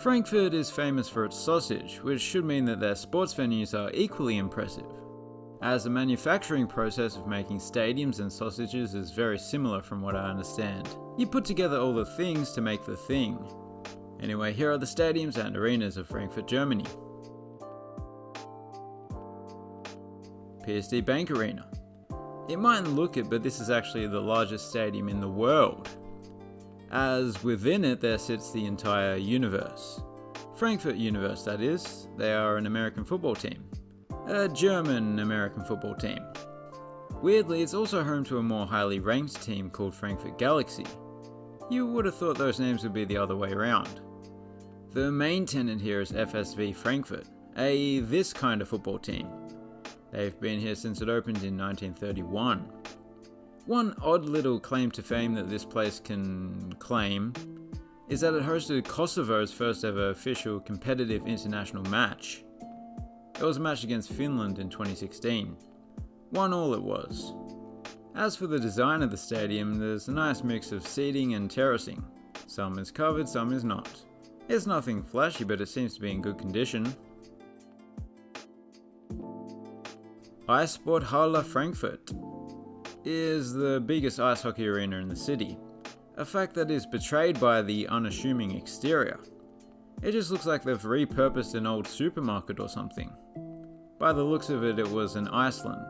Frankfurt is famous for its sausage, which should mean that their sports venues are equally impressive, as the manufacturing process of making stadiums and sausages is very similar from what I understand. You put together all the things to make the thing. Anyway, here are the stadiums and arenas of Frankfurt, Germany. PSD Bank Arena. It mightn't look it, but this is actually the largest stadium in the world, as within it there sits the entire universe. Frankfurt Universe, that is. They are an American football team. A German American football team. Weirdly, it's also home to a more highly ranked team called Frankfurt Galaxy. You would have thought those names would be the other way around. The main tenant here is FSV Frankfurt, this kind of football team. They've been here since it opened in 1931. One odd little claim to fame that this place can claim is that it hosted Kosovo's first ever official competitive international match. It was a match against Finland in 2016. 1-1 it was. As for the design of the stadium, there's a nice mix of seating and terracing. Some is covered, some is not. It's nothing flashy, but it seems to be in good condition. Eissporthalle Frankfurt is the biggest ice hockey arena in the city, a fact that is betrayed by the unassuming exterior. It just looks like they've repurposed an old supermarket or something. By the looks of it, it was in Iceland.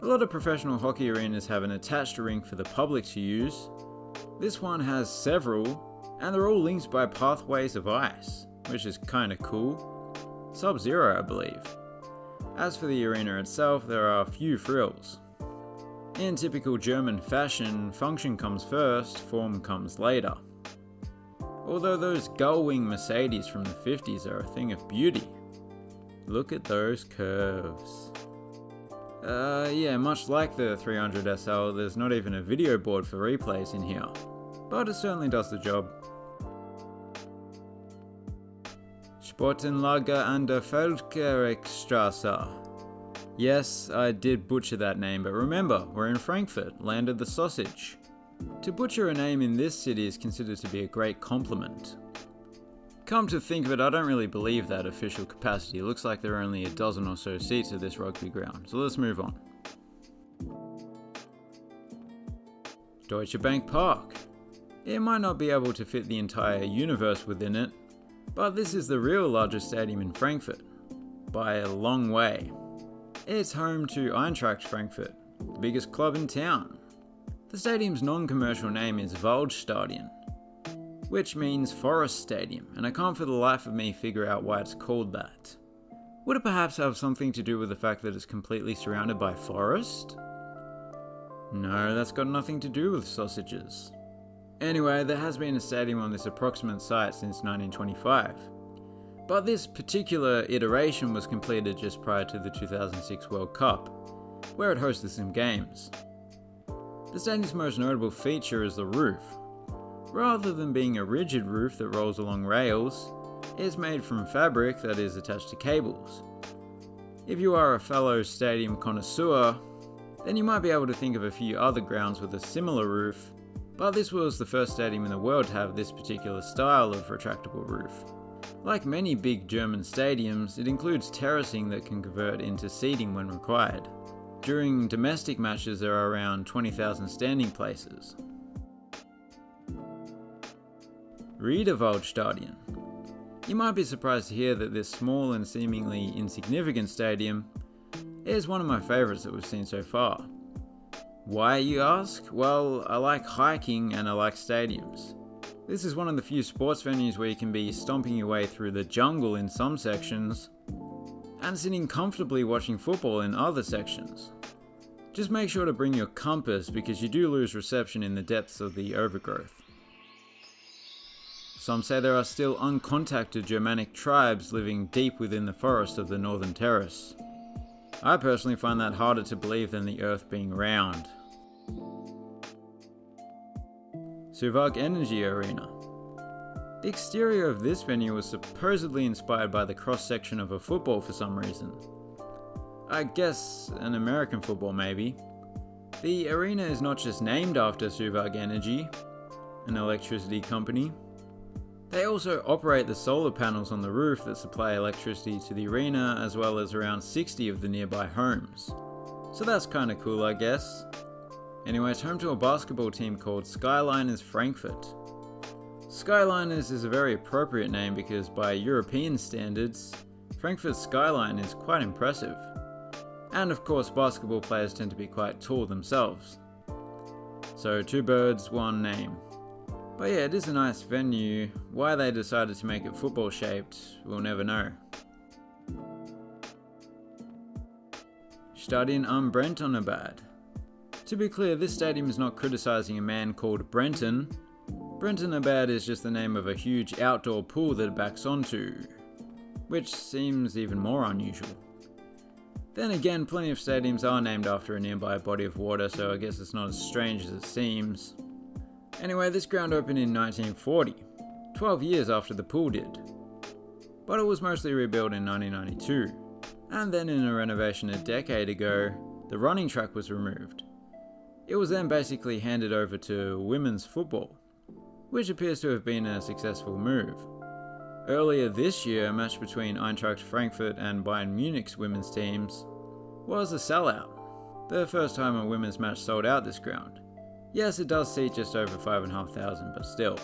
A lot of professional hockey arenas have an attached rink for the public to use. This one has several, and they're all linked by pathways of ice, which is kinda cool. Sub-Zero, I believe. As for the arena itself, there are few frills. In typical German fashion, function comes first, form comes later. Although those gull-wing Mercedes from the 50s are a thing of beauty. Look at those curves. Yeah, much like the 300 SL, there's not even a video board for replays in here. But it certainly does the job. Sportanlage an der Völkerrechtstraße. Yes, I did butcher that name, but remember, we're in Frankfurt, land of the sausage. To butcher a name in this city is considered to be a great compliment. Come to think of it, I don't really believe that official capacity. It looks like there are only a dozen or so seats at this rugby ground, so let's move on. Deutsche Bank Park. It might not be able to fit the entire universe within it, but this is the real largest stadium in Frankfurt, by a long way. It's home to Eintracht Frankfurt, the biggest club in town. The stadium's non-commercial name is Waldstadion, which means Forest Stadium, and I can't for the life of me figure out why it's called that. Would it perhaps have something to do with the fact that it's completely surrounded by forest? No, that's got nothing to do with sausages. Anyway, there has been a stadium on this approximate site since 1925. But this particular iteration was completed just prior to the 2006 World Cup, where it hosted some games. The stadium's most notable feature is the roof. Rather than being a rigid roof that rolls along rails, it is made from fabric that is attached to cables. If you are a fellow stadium connoisseur, then you might be able to think of a few other grounds with a similar roof, but this was the first stadium in the world to have this particular style of retractable roof. Like many big German stadiums, it includes terracing that can convert into seating when required. During domestic matches, there are around 20,000 standing places. Waldstadion. You might be surprised to hear that this small and seemingly insignificant stadium is one of my favourites that we've seen so far. Why, you ask? Well, I like hiking and I like stadiums. This is one of the few sports venues where you can be stomping your way through the jungle in some sections, and sitting comfortably watching football in other sections. Just make sure to bring your compass because you do lose reception in the depths of the overgrowth. Some say there are still uncontacted Germanic tribes living deep within the forest of the Northern Terrace. I personally find that harder to believe than the Earth being round. Suave Energy Arena. The exterior of this venue was supposedly inspired by the cross-section of a football for some reason. I guess an American football maybe. The arena is not just named after Suave Energy, an electricity company. They also operate the solar panels on the roof that supply electricity to the arena, as well as around 60 of the nearby homes. So that's kinda cool, I guess. Anyway, it's home to a basketball team called Skyliners Frankfurt. Skyliners is a very appropriate name because by European standards, Frankfurt's skyline is quite impressive. And of course, basketball players tend to be quite tall themselves. So 2 birds, 1 name. But yeah, it is a nice venue. Why they decided to make it football shaped, we'll never know. Stadion am Brenton Abad. To be clear, this stadium is not criticizing a man called Brenton. Brenton Abad is just the name of a huge outdoor pool that it backs onto, which seems even more unusual. Then again, plenty of stadiums are named after a nearby body of water, so I guess it's not as strange as it seems. Anyway, this ground opened in 1940, 12 years after the pool did. But it was mostly rebuilt in 1992, and then in a renovation a decade ago, the running track was removed. It was then basically handed over to women's football, which appears to have been a successful move. Earlier this year, a match between Eintracht Frankfurt and Bayern Munich's women's teams was a sellout. The first time a women's match sold out this ground. Yes, it does seat just over 5,500, but still.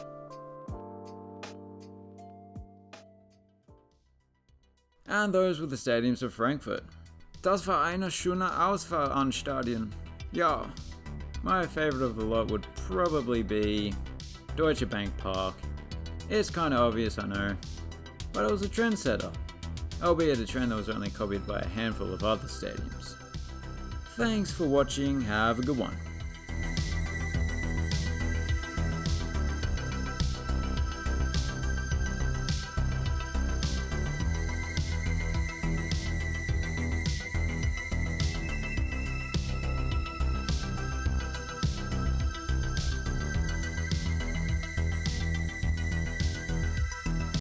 And those were the Stadiums of Frankfurt. Das war eine schöne Auswahl an Stadien. Ja, my favourite of the lot would probably be Deutsche Bank Park. It's kinda obvious, I know, but it was a trendsetter, albeit a trend that was only copied by a handful of other stadiums. Thanks for watching, have a good one.